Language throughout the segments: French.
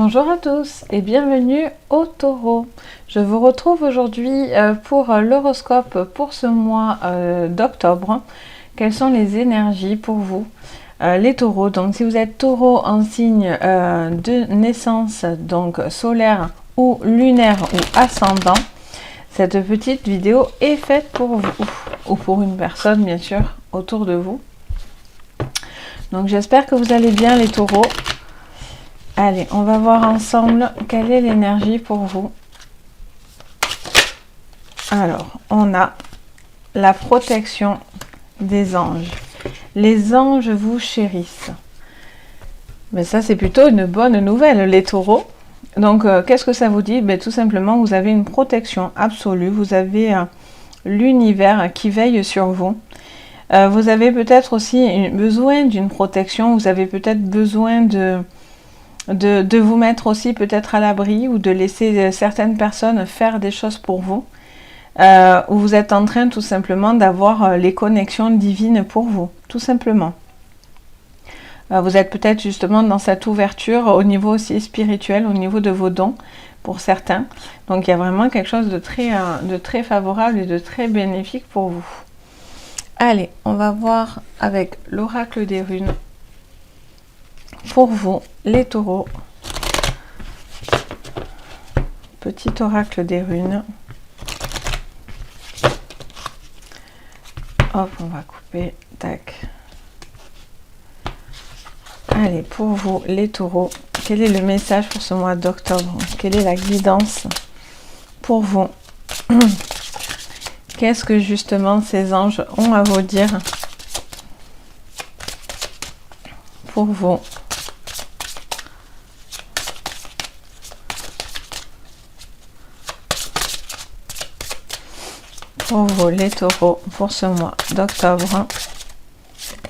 Bonjour à tous et bienvenue au Taureau. Je vous retrouve aujourd'hui pour l'horoscope pour ce mois d'octobre. Quelles sont les énergies pour vous les taureaux? Donc si vous êtes taureau en signe de naissance, donc solaire ou lunaire ou ascendant, cette petite vidéo est faite pour vous ou pour une personne bien sûr autour de vous. Donc j'espère que vous allez bien les taureaux. Allez, on va voir ensemble quelle est l'énergie pour vous. Alors, on a la protection des anges. Les anges vous chérissent. Mais ça, c'est plutôt une bonne nouvelle, les taureaux. Donc, qu'est-ce que ça vous dit? Tout simplement, vous avez une protection absolue. Vous avez l'univers qui veille sur vous. Vous avez peut-être aussi besoin d'une protection. Vous avez peut-être besoin de vous mettre aussi peut-être à l'abri ou de laisser certaines personnes faire des choses pour vous. Ou vous êtes en train tout simplement d'avoir les connexions divines pour vous, tout simplement. Vous êtes peut-être justement dans cette ouverture au niveau aussi spirituel, au niveau de vos dons pour certains. Donc il y a vraiment quelque chose de très favorable et de très bénéfique pour vous. Allez, on va voir avec l'oracle des runes. Pour vous, les taureaux, petit oracle des runes. Hop, on va couper, tac. Allez, pour vous, les taureaux, quel est le message pour ce mois d'octobre? Quelle est la guidance pour vous? Qu'est-ce que justement ces anges ont à vous dire pour vous? Pour vous les taureaux pour ce mois d'octobre.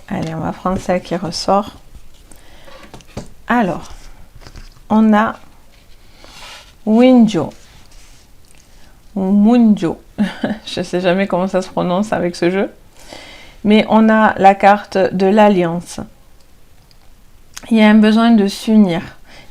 Allez, on va prendre celle qui ressort. Alors, on a Winjo ou Munjo. Je ne sais jamais comment ça se prononce avec ce jeu. Mais on a la carte de l'alliance. Il y a un besoin de s'unir.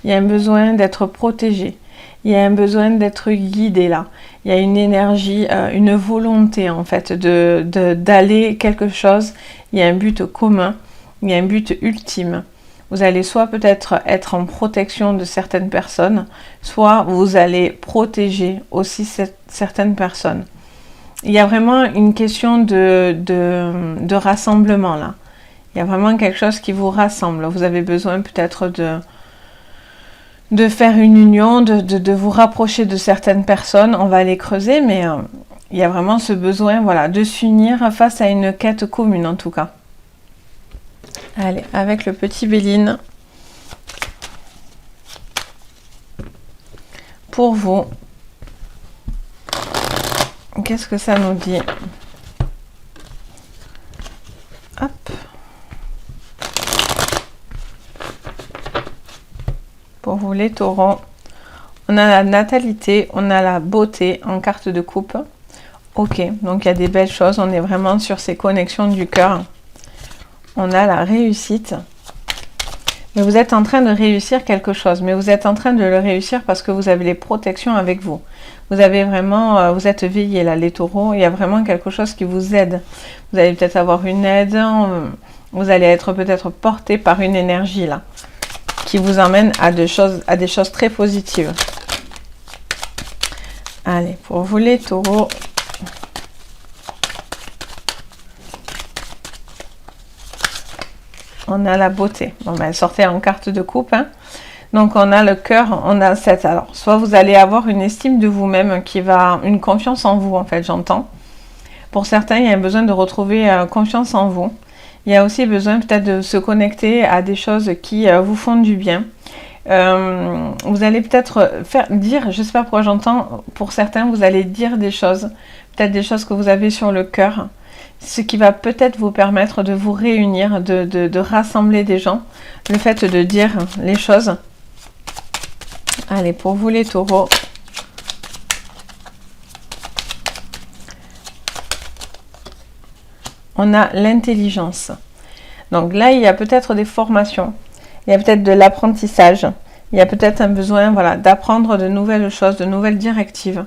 Il y a un besoin d'être protégé. Il y a un besoin d'être guidé là. Il y a une énergie, une volonté en fait d'aller quelque chose. Il y a un but commun. Il y a un but ultime. Vous allez soit peut-être être en protection de certaines personnes, soit vous allez protéger aussi certaines personnes. Il y a vraiment une question de rassemblement là. Il y a vraiment quelque chose qui vous rassemble. Vous avez besoin peut-être de faire une union, de vous rapprocher de certaines personnes. On va aller creuser, mais il y a vraiment ce besoin voilà, de s'unir face à une quête commune en tout cas. Allez, avec le petit Béline. Pour vous, qu'est-ce que ça nous dit? Hop. Pour vous les taureaux, on a la natalité, on a la beauté en carte de coupe. Ok, donc il y a des belles choses, on est vraiment sur ces connexions du cœur. On a la réussite. Mais vous êtes en train de réussir quelque chose, mais vous êtes en train de le réussir parce que vous avez les protections avec vous. Vous avez vraiment, vous êtes veillés là, les taureaux, il y a vraiment quelque chose qui vous aide. Vous allez peut-être avoir une aide, vous allez être peut-être porté par une énergie là, qui vous emmène à des choses très positives. Allez, pour vous les taureaux, on a la beauté. Bon, elle sortait en carte de coupe. Hein. Donc, on a le cœur, on a 7. Alors, soit vous allez avoir une estime de vous-même une confiance en vous, en fait, j'entends. Pour certains, il y a un besoin de retrouver confiance en vous. Il y a aussi besoin peut-être de se connecter à des choses qui vous font du bien. Vous allez peut-être dire, je ne sais pas pourquoi j'entends, pour certains, vous allez dire des choses, peut-être des choses que vous avez sur le cœur, ce qui va peut-être vous permettre de vous réunir, de rassembler des gens, le fait de dire les choses. Allez, pour vous les taureaux, on a l'intelligence. Donc là, il y a peut-être des formations, il y a peut-être de l'apprentissage. Il y a peut-être un besoin, voilà, d'apprendre de nouvelles choses, de nouvelles directives.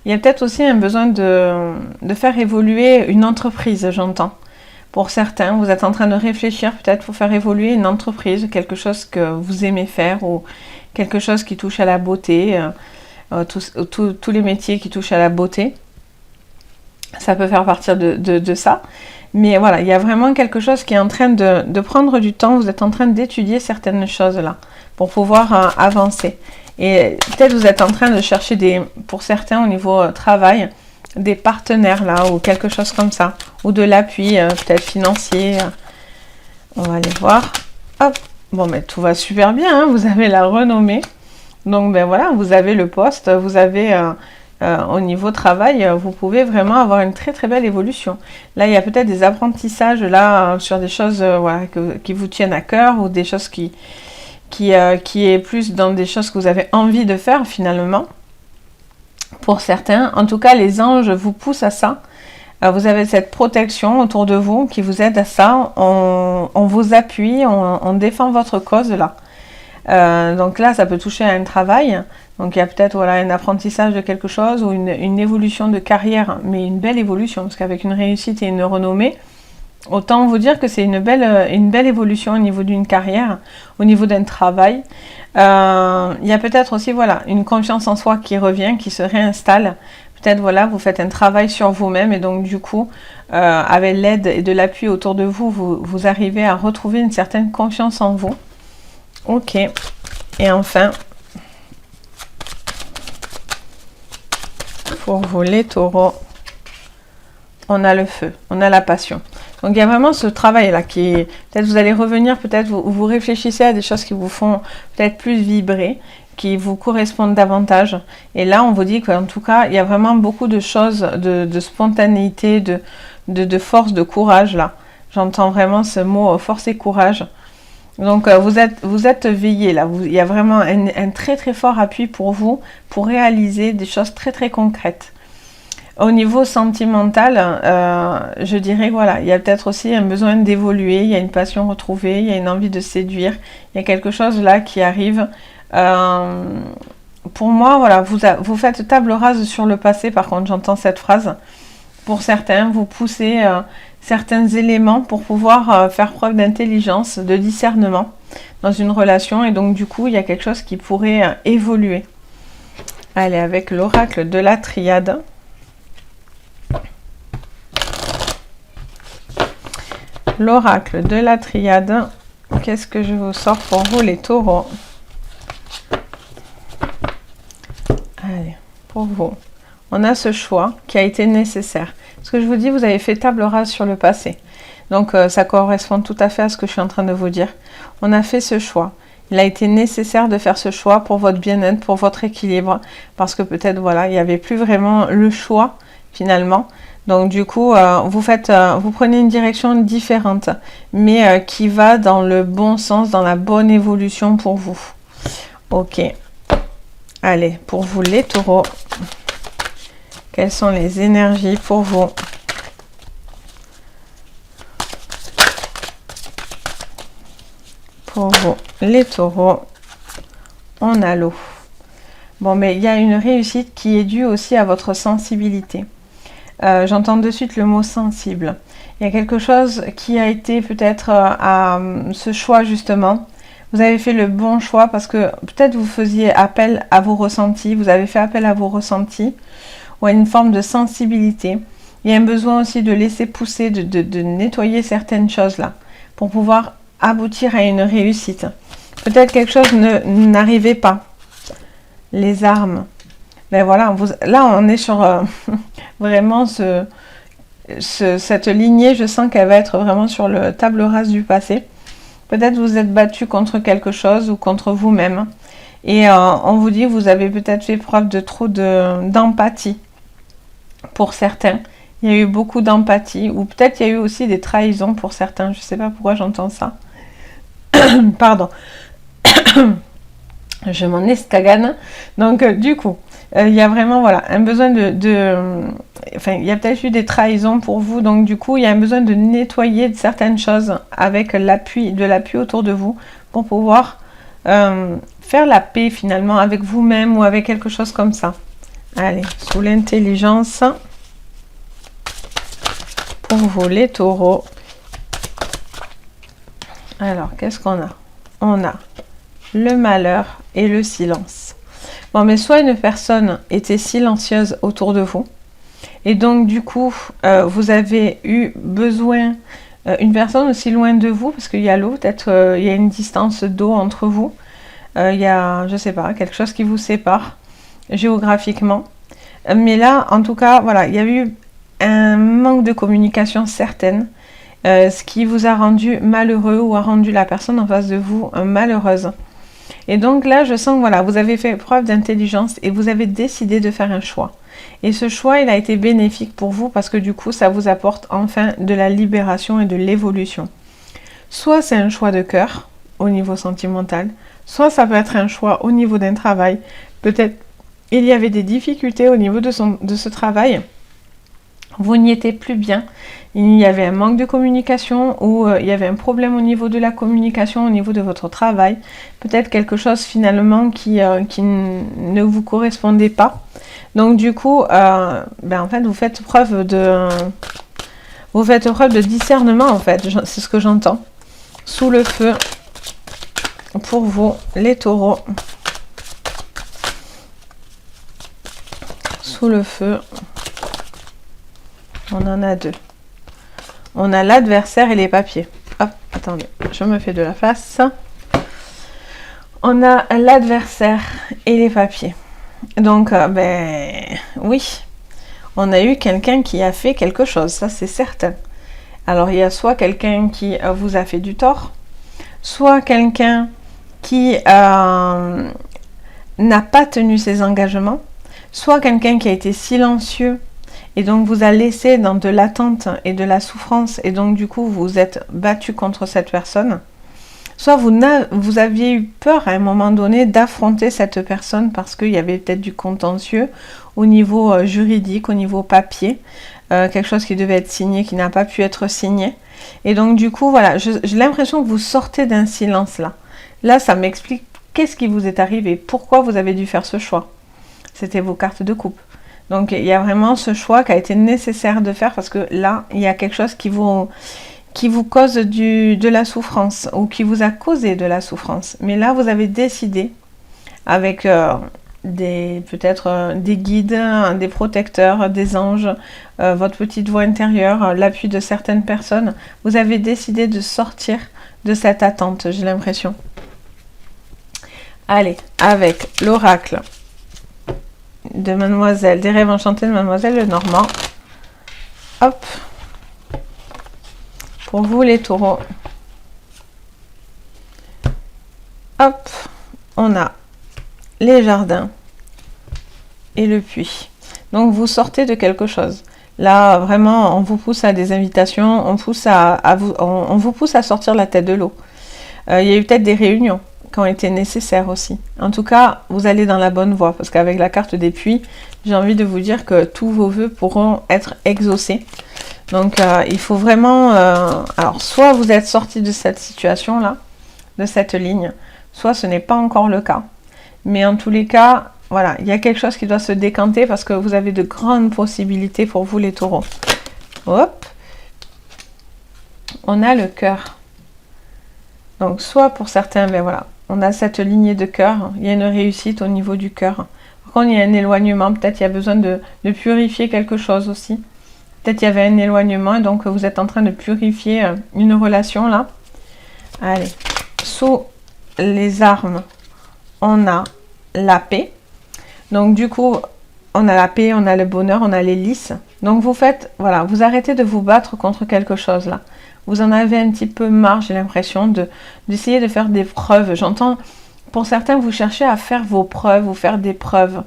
Il y a peut-être aussi un besoin de faire évoluer une entreprise, j'entends. Pour certains, vous êtes en train de réfléchir peut-être pour faire évoluer une entreprise, quelque chose que vous aimez faire ou quelque chose qui touche à la beauté, tous les métiers qui touchent à la beauté. Ça peut faire partie de ça. Mais voilà, il y a vraiment quelque chose qui est en train de prendre du temps. Vous êtes en train d'étudier certaines choses là pour pouvoir avancer. Et peut-être vous êtes en train de chercher pour certains au niveau travail, des partenaires là ou quelque chose comme ça. Ou de l'appui peut-être financier. On va aller voir. Hop. Bon, mais tout va super bien. Hein, vous avez la renommée. Donc ben voilà, vous avez le poste. Vous avez... au niveau travail, vous pouvez vraiment avoir une très très belle évolution. Là, il y a peut-être des apprentissages là sur des choses voilà, qui vous tiennent à cœur ou des choses qui est plus dans des choses que vous avez envie de faire finalement. Pour certains, en tout cas, les anges vous poussent à ça. Vous avez cette protection autour de vous qui vous aide à ça. On vous appuie, on défend votre cause là. Donc là, ça peut toucher à un travail. Donc il y a peut-être voilà, un apprentissage de quelque chose ou une évolution de carrière, mais une belle évolution, parce qu'avec une réussite et une renommée, autant vous dire que c'est une belle évolution au niveau d'une carrière, au niveau d'un travail. Il y a peut-être aussi voilà, une confiance en soi qui revient, qui se réinstalle. Peut-être voilà, vous faites un travail sur vous-même et donc du coup, avec l'aide et de l'appui autour de vous, vous arrivez à retrouver une certaine confiance en vous. Ok, et enfin... pour vous les taureaux, on a le feu, on a la passion. Donc il y a vraiment ce travail là qui est, peut-être vous allez revenir, peut-être vous réfléchissez à des choses qui vous font peut-être plus vibrer, qui vous correspondent davantage. Et là on vous dit qu'en tout cas il y a vraiment beaucoup de choses, de spontanéité, de force, de courage là. J'entends vraiment ce mot force et courage. Donc vous êtes veillé là, il y a vraiment un très très fort appui pour vous pour réaliser des choses très très concrètes. Au niveau sentimental, je dirais voilà, il y a peut-être aussi un besoin d'évoluer, il y a une passion retrouvée, il y a une envie de séduire, il y a quelque chose là qui arrive. Pour moi, voilà, vous faites table rase sur le passé, par contre j'entends cette phrase. Pour certains, vous poussez... certains éléments pour pouvoir faire preuve d'intelligence, de discernement dans une relation et donc du coup il y a quelque chose qui pourrait évoluer. Allez, avec l'oracle de la triade. L'oracle de la triade, qu'est-ce que je vous sors pour vous les taureaux? Allez, pour vous. On a ce choix qui a été nécessaire. Ce que je vous dis, vous avez fait table rase sur le passé. Donc ça correspond tout à fait à ce que je suis en train de vous dire. On a fait ce choix. Il a été nécessaire de faire ce choix pour votre bien-être, pour votre équilibre. Parce que peut-être, voilà, il n'y avait plus vraiment le choix, finalement. Donc du coup, vous prenez une direction différente, mais qui va dans le bon sens, dans la bonne évolution pour vous. Ok. Allez, pour vous les taureaux. Quelles sont les énergies pour vous? Pour vous, les taureaux, on a l'eau. Bon, mais il y a une réussite qui est due aussi à votre sensibilité. J'entends de suite le mot sensible. Il y a quelque chose qui a été peut-être à ce choix justement. Vous avez fait le bon choix parce que peut-être vous faisiez appel à vos ressentis. Vous avez fait appel à vos ressentis. Ou à une forme de sensibilité. Il y a un besoin aussi de laisser pousser, de nettoyer certaines choses là, pour pouvoir aboutir à une réussite. Peut-être quelque chose n'arrivait pas. Les armes. Ben voilà, là on est sur vraiment cette lignée, je sens qu'elle va être vraiment sur le table rase du passé. Peut-être vous êtes battu contre quelque chose ou contre vous-même. Et on vous dit, vous avez peut-être fait preuve de trop d'empathie. Pour certains, il y a eu beaucoup d'empathie, ou peut-être il y a eu aussi des trahisons pour certains, je ne sais pas pourquoi j'entends ça. Pardon. Je m'en escagane. Donc du coup, il y a vraiment voilà, un besoin enfin, il y a peut-être eu des trahisons pour vous, donc du coup, il y a un besoin de nettoyer certaines choses avec de l'appui autour de vous pour pouvoir faire la paix finalement avec vous-même ou avec quelque chose comme ça. Allez, sous l'intelligence, pour vous les taureaux. Alors, qu'est-ce qu'on a? On a le malheur et le silence. Bon, mais soit une personne était silencieuse autour de vous, et donc du coup, vous avez eu besoin, une personne aussi loin de vous, parce qu'il y a l'eau, peut-être il y a une distance d'eau entre vous, il y a, je sais pas, quelque chose qui vous sépare géographiquement. Mais là, en tout cas, voilà, il y a eu un manque de communication certaine, ce qui vous a rendu malheureux ou a rendu la personne en face de vous malheureuse. Et donc là, je sens que voilà, vous avez fait preuve d'intelligence et vous avez décidé de faire un choix. Et ce choix, il a été bénéfique pour vous parce que du coup, ça vous apporte enfin de la libération et de l'évolution. Soit c'est un choix de cœur au niveau sentimental, soit ça peut être un choix au niveau d'un travail. Peut-être il y avait des difficultés au niveau de ce travail. Vous n'y étiez plus bien. Il y avait un manque de communication ou il y avait un problème au niveau de la communication, au niveau de votre travail. Peut-être quelque chose finalement qui ne vous correspondait pas. Donc du coup, en fait, vous faites preuve de discernement en fait. C'est ce que j'entends. Sous le feu, pour vous, les taureaux. Sous le feu, on en a deux. On a l'adversaire et les papiers. Hop, attendez, je me fais de la face. On a l'adversaire et les papiers. Donc, oui, on a eu quelqu'un qui a fait quelque chose, ça c'est certain. Alors, il y a soit quelqu'un qui vous a fait du tort, soit quelqu'un qui n'a pas tenu ses engagements, soit quelqu'un qui a été silencieux et donc vous a laissé dans de l'attente et de la souffrance et donc du coup vous êtes battu contre cette personne. Soit vous aviez eu peur à un moment donné d'affronter cette personne parce qu'il y avait peut-être du contentieux au niveau juridique, au niveau papier, quelque chose qui devait être signé, qui n'a pas pu être signé. Et donc du coup, voilà, j'ai l'impression que vous sortez d'un silence là. Là, ça m'explique qu'est-ce qui vous est arrivé, pourquoi vous avez dû faire ce choix. C'était vos cartes de coupe. Donc il y a vraiment ce choix qui a été nécessaire de faire parce que là, il y a quelque chose qui vous cause de la souffrance ou qui vous a causé de la souffrance. Mais là, vous avez décidé avec peut-être des guides, des protecteurs, des anges, votre petite voix intérieure, l'appui de certaines personnes, vous avez décidé de sortir de cette attente, j'ai l'impression. Allez, avec l'oracle de Mademoiselle, des rêves enchantés de Mademoiselle Lenormand. Hop. Pour vous les taureaux. Hop. On a les jardins et le puits. Donc vous sortez de quelque chose. Là, vraiment, on vous pousse à des invitations, on vous pousse à sortir la tête de l'eau. Il y a eu peut-être des réunions qui ont été nécessaires aussi. En tout cas, vous allez dans la bonne voie, parce qu'avec la carte des puits, j'ai envie de vous dire que tous vos vœux pourront être exaucés. Donc, il faut vraiment... alors, soit vous êtes sorti de cette situation-là, de cette ligne, soit ce n'est pas encore le cas. Mais en tous les cas, voilà, il y a quelque chose qui doit se décanter parce que vous avez de grandes possibilités pour vous les taureaux. Hop. On a le cœur. Donc, soit pour certains, voilà, on a cette lignée de cœur, il y a une réussite au niveau du cœur. Par contre, il y a un éloignement, peut-être il y a besoin de purifier quelque chose aussi. Peut-être il y avait un éloignement et donc vous êtes en train de purifier une relation là. Allez, sous les armes, on a la paix. Donc du coup, on a la paix, on a le bonheur, on a les lys. Donc vous faites, voilà, vous arrêtez de vous battre contre quelque chose là. Vous en avez un petit peu marre, j'ai l'impression, d'essayer de faire des preuves. J'entends, pour certains, vous cherchez à faire vos preuves, vous faire des preuves.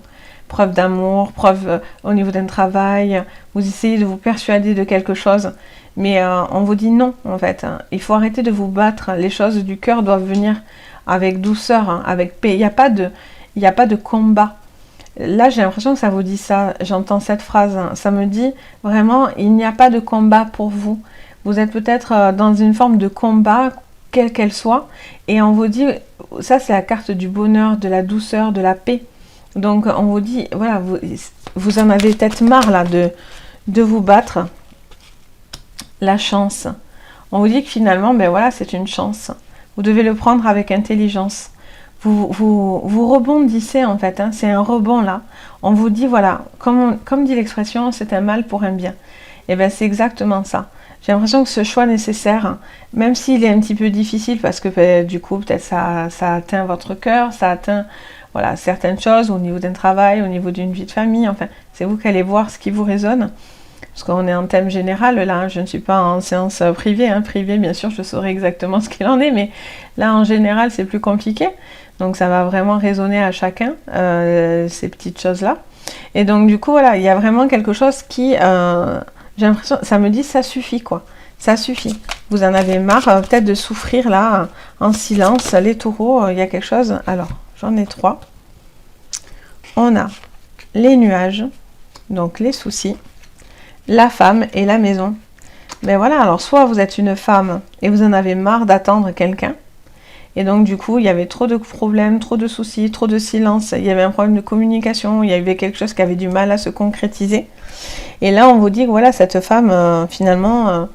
Preuves d'amour, preuves au niveau d'un travail. Vous essayez de vous persuader de quelque chose. Mais on vous dit non, en fait. Il faut arrêter de vous battre. Les choses du cœur doivent venir avec douceur, avec paix. Il n'y a pas de combat. Là, j'ai l'impression que ça vous dit ça. J'entends cette phrase. Ça me dit vraiment, il n'y a pas de combat pour vous. Vous êtes peut-être dans une forme de combat, quelle qu'elle soit, et on vous dit, ça c'est la carte du bonheur, de la douceur, de la paix. Donc on vous dit, voilà, vous en avez peut-être marre là de vous battre. La chance. On vous dit que finalement, ben voilà, c'est une chance. Vous devez le prendre avec intelligence. Vous rebondissez en fait, hein, c'est un rebond là. On vous dit, voilà, comme dit l'expression, c'est un mal pour un bien. Et bien c'est exactement ça. J'ai l'impression que ce choix nécessaire, même s'il est un petit peu difficile, parce que ben, du coup, peut-être ça atteint votre cœur, ça atteint voilà, certaines choses au niveau d'un travail, au niveau d'une vie de famille, enfin, c'est vous qui allez voir ce qui vous résonne. Parce qu'on est en thème général, là, hein, je ne suis pas en séance privée, hein, privée, bien sûr, je saurai exactement ce qu'il en est, mais là, en général, c'est plus compliqué. Donc, ça va vraiment résonner à chacun, ces petites choses-là. Et donc, du coup, voilà, il y a vraiment quelque chose qui, j'ai l'impression, ça me dit, ça suffit, quoi. Ça suffit. Vous en avez marre, peut-être de souffrir, là, en silence. Les taureaux, il y a quelque chose. Alors, j'en ai 3. On a les nuages, donc les soucis, la femme et la maison. Mais voilà, alors soit vous êtes une femme et vous en avez marre d'attendre quelqu'un, et donc du coup il y avait trop de problèmes, trop de soucis, trop de silence, il y avait un problème de communication, il y avait quelque chose qui avait du mal à se concrétiser. Et là on vous dit que voilà, cette femme finalement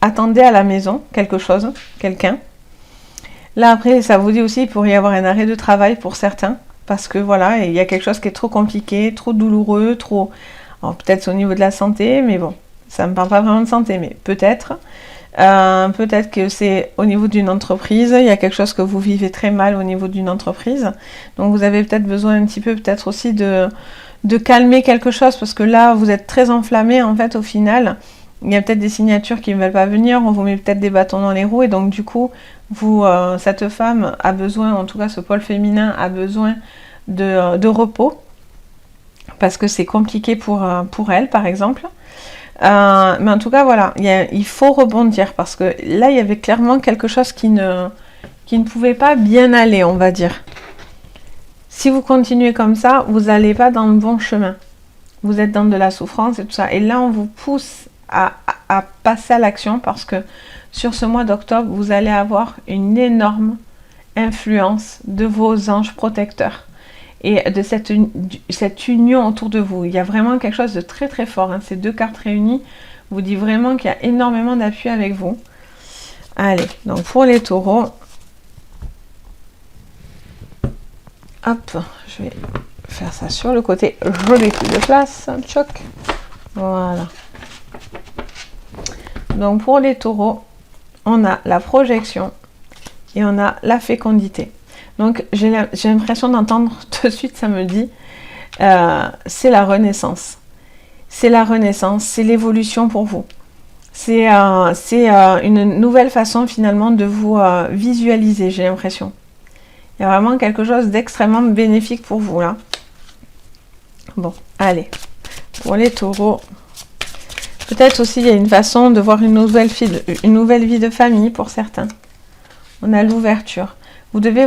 attendait à la maison quelque chose, quelqu'un. Là après ça vous dit aussi qu'il pourrait y avoir un arrêt de travail pour certains, parce que voilà, il y a quelque chose qui est trop compliqué, trop douloureux, trop... Alors peut-être au niveau de la santé, mais bon, ça ne me parle pas vraiment de santé, mais peut-être. Peut-être que c'est au niveau d'une entreprise, il y a quelque chose que vous vivez très mal au niveau d'une entreprise. Donc vous avez peut-être besoin un petit peu, peut-être aussi de calmer quelque chose, parce que là, vous êtes très enflammé, en fait, au final. Il y a peut-être des signatures qui ne veulent pas venir, on vous met peut-être des bâtons dans les roues, et donc du coup, cette femme a besoin, en tout cas ce pôle féminin a besoin de repos, parce que c'est compliqué pour elle, par exemple. Mais en tout cas, voilà, il faut rebondir, parce que là, il y avait clairement quelque chose qui ne pouvait pas bien aller, on va dire. Si vous continuez comme ça, vous n'allez pas dans le bon chemin. Vous êtes dans de la souffrance et tout ça. Et là, on vous pousse à passer à l'action, parce que sur ce mois d'octobre, vous allez avoir une énorme influence de vos anges protecteurs et de cette union autour de vous. Il y a vraiment quelque chose de très très fort, hein. Ces deux cartes réunies vous dit vraiment qu'il y a énormément d'appui avec vous. Allez, donc pour les taureaux, hop, je vais faire ça sur le côté, je n'ai plus de place, choc, voilà. Donc pour les taureaux, on a la projection et on a la fécondité. Donc j'ai l'impression d'entendre tout de suite, ça me dit, c'est la renaissance. C'est la renaissance, c'est l'évolution pour vous. C'est une nouvelle façon finalement de vous visualiser, j'ai l'impression. Il y a vraiment quelque chose d'extrêmement bénéfique pour vous là. Bon, allez, pour les taureaux, peut-être aussi il y a une façon de voir une nouvelle vie de famille pour certains. On a l'ouverture. Vous devez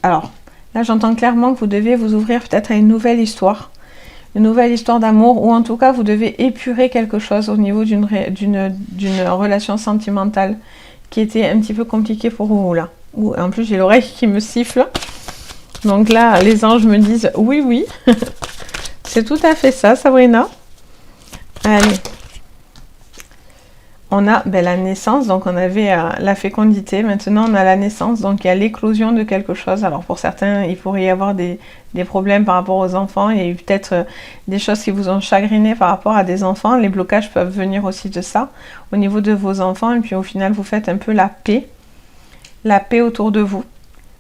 alors, là j'entends clairement que vous devez vous ouvrir peut-être à une nouvelle histoire d'amour, ou en tout cas vous devez épurer quelque chose au niveau d'une relation sentimentale qui était un petit peu compliquée pour vous là. En plus j'ai l'oreille qui me siffle, donc là les anges me disent oui oui, c'est tout à fait ça Sabrina. Allez, on a la naissance, donc on avait la fécondité, maintenant on a la naissance, donc il y a l'éclosion de quelque chose. Alors pour certains, il pourrait y avoir des problèmes par rapport aux enfants, il y a eu peut-être des choses qui vous ont chagriné par rapport à des enfants, les blocages peuvent venir aussi de ça, au niveau de vos enfants, et puis au final vous faites un peu la paix autour de vous.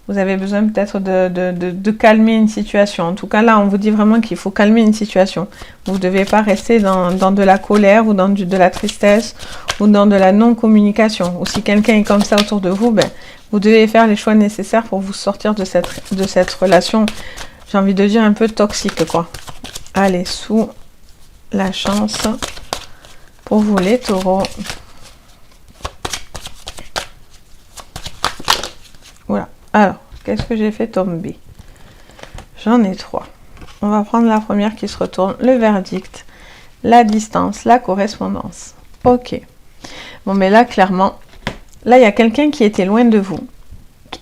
Vous avez besoin peut-être de calmer une situation. En tout cas, là, on vous dit vraiment qu'il faut calmer une situation. Vous ne devez pas rester dans de la colère ou dans de la tristesse ou dans de la non-communication. Ou si quelqu'un est comme ça autour de vous, vous devez faire les choix nécessaires pour vous sortir de cette relation, j'ai envie de dire, un peu toxique, quoi. Allez, sous la chance pour vous, les taureaux. Voilà. Alors, qu'est-ce que j'ai fait tomber? J'en ai 3. On va prendre la première qui se retourne. Le verdict, la distance, la correspondance. Ok. Bon, mais là, clairement, là, il y a quelqu'un qui était loin de vous,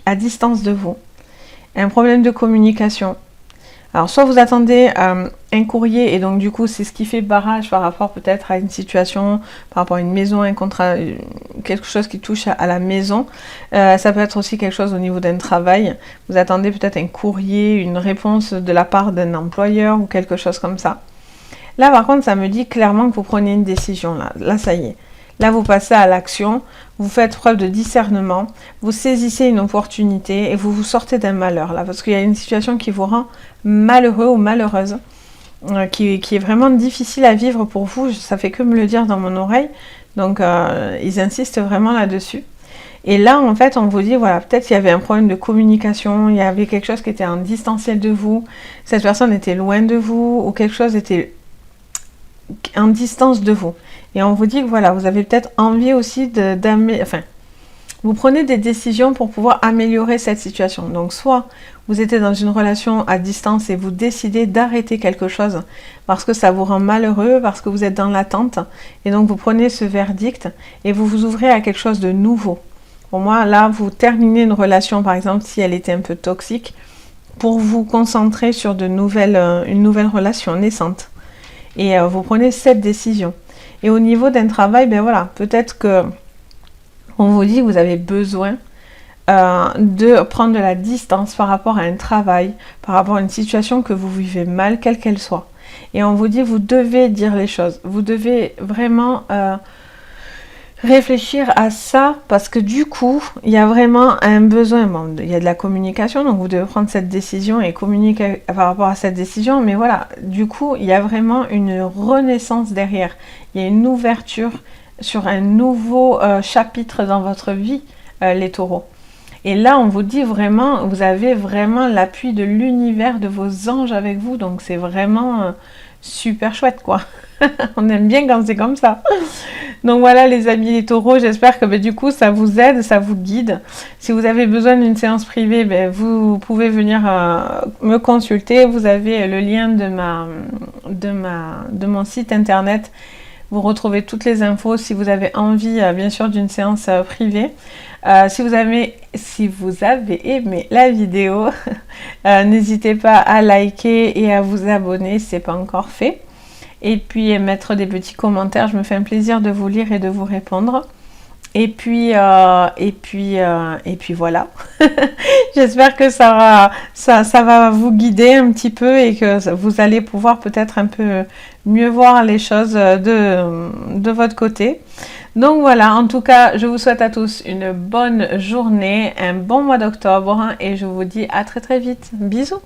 à distance de vous. un problème de communication. Alors, soit vous attendez un courrier et donc du coup, c'est ce qui fait barrage par rapport peut-être à une situation, par rapport à une maison, un contrat, quelque chose qui touche à la maison. Ça peut être aussi quelque chose au niveau d'un travail. Vous attendez peut-être un courrier, une réponse de la part d'un employeur ou quelque chose comme ça. Là, par contre, ça me dit clairement que vous prenez une décision. Là, ça y est. Là, vous passez à l'action, vous faites preuve de discernement, vous saisissez une opportunité et vous vous sortez d'un malheur, là, parce qu'il y a une situation qui vous rend malheureux ou malheureuse, qui est vraiment difficile à vivre pour vous. Ça fait que me le dire dans mon oreille, donc ils insistent vraiment là-dessus. Et là, en fait, on vous dit, voilà, peut-être qu'il y avait un problème de communication, il y avait quelque chose qui était en distanciel de vous, cette personne était loin de vous, ou quelque chose était en distance de vous. Et on vous dit que voilà, vous avez peut-être envie aussi vous prenez des décisions pour pouvoir améliorer cette situation. Donc soit vous êtes dans une relation à distance et vous décidez d'arrêter quelque chose parce que ça vous rend malheureux, parce que vous êtes dans l'attente, et donc vous prenez ce verdict et vous vous ouvrez à quelque chose de nouveau. Pour moi, là, vous terminez une relation, par exemple, si elle était un peu toxique, pour vous concentrer sur une nouvelle relation naissante. Et vous prenez cette décision. Et au niveau d'un travail, ben voilà, peut-être que on vous dit que vous avez besoin de prendre de la distance par rapport à un travail, par rapport à une situation que vous vivez mal, quelle qu'elle soit. Et on vous dit, vous devez dire les choses. Vous devez vraiment réfléchir à ça, parce que du coup, il y a vraiment un besoin. Bon, il y a de la communication, donc vous devez prendre cette décision et communiquer par rapport à cette décision. Mais voilà, du coup, il y a vraiment une renaissance derrière. Il y a une ouverture sur un nouveau chapitre dans votre vie, les taureaux. Et là, on vous dit vraiment, vous avez vraiment l'appui de l'univers, de vos anges avec vous. Donc, c'est vraiment super chouette, quoi. On aime bien quand c'est comme ça. Donc voilà les amis les taureaux, j'espère que du coup ça vous aide, ça vous guide. Si vous avez besoin d'une séance privée, vous pouvez venir me consulter. Vous avez le lien de mon site internet. Vous retrouvez toutes les infos si vous avez envie bien sûr d'une séance privée. Si vous avez aimé la vidéo, n'hésitez pas à liker et à vous abonner si ce n'est pas encore fait. Et puis mettre des petits commentaires, je me fais un plaisir de vous lire et de vous répondre. Et puis voilà. J'espère que ça va vous guider un petit peu et que vous allez pouvoir peut-être un peu mieux voir les choses de votre côté. Donc voilà, en tout cas, je vous souhaite à tous une bonne journée, un bon mois d'octobre et je vous dis à très très vite. Bisous!